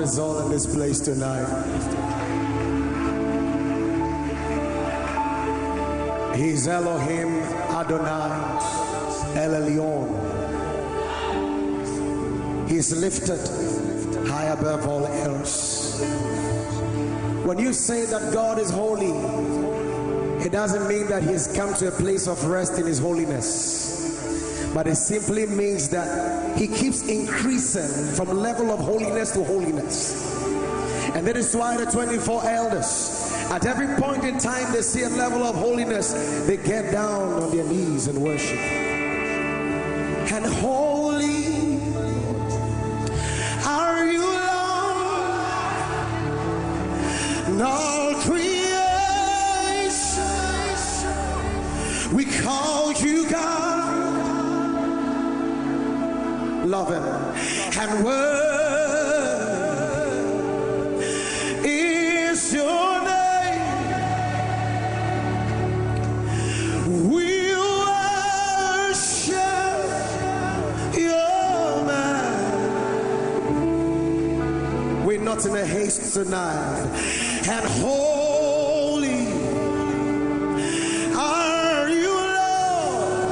is all in this place tonight. He's Elohim Adonai El Elyon. He's lifted high above all else. When you say that God is holy, it doesn't mean that He has come to a place of rest in His holiness, but it simply means that He keeps increasing from level of holiness to holiness. And that is why the 24 elders, at every point in time they see a level of holiness, they get down on their knees and worship. And holy are you, Lord, and all creation we call you God. Love Him and word is your name. We worship your man. We're not in a haste tonight. And holy are you, Lord,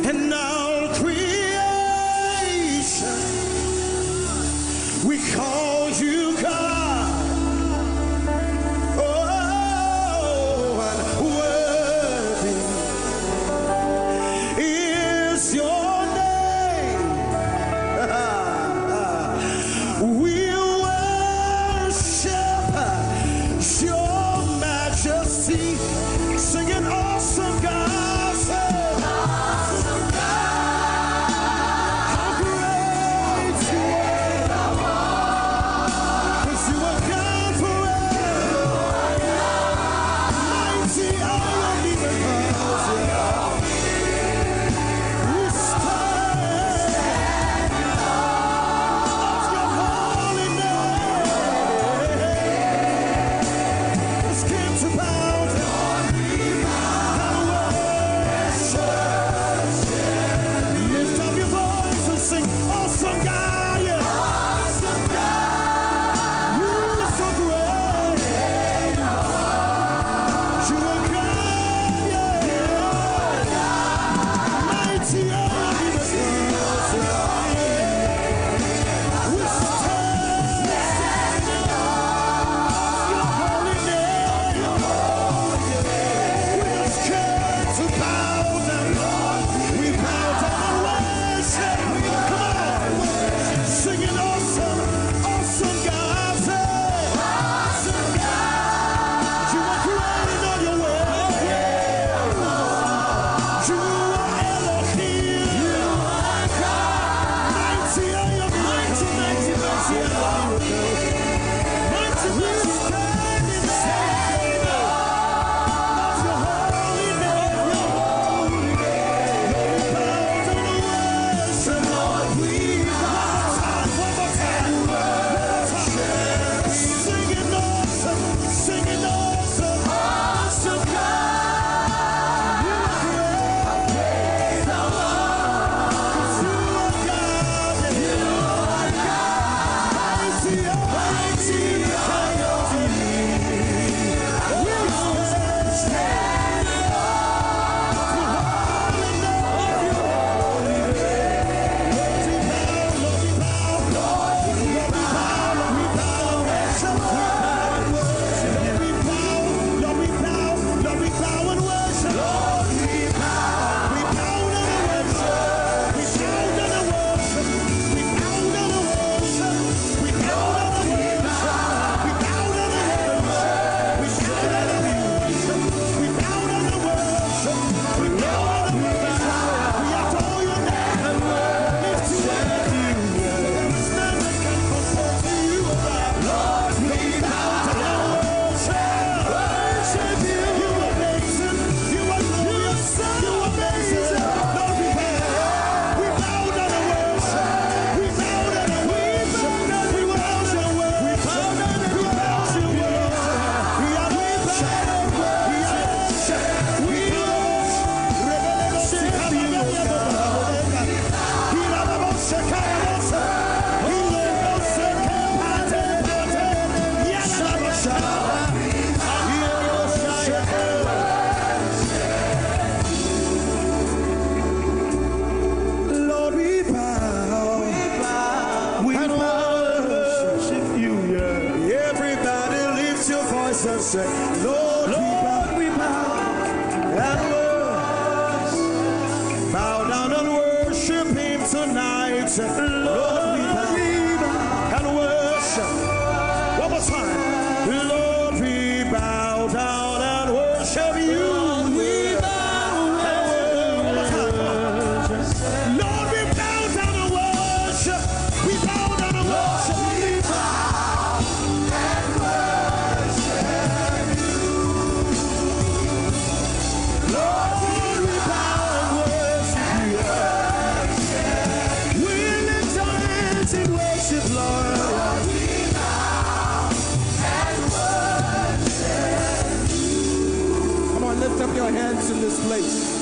and all creation we call you God. Oh, and worthy is your name. We worship your majesty. Sing an awesome God. Say, awesome God. How great you are. Jesus, Lord, we bow and worship. Bow down and worship him tonight. Lord, we bow and worship. One more time. Lord, we bow down and worship you. Lift up your hands in this place.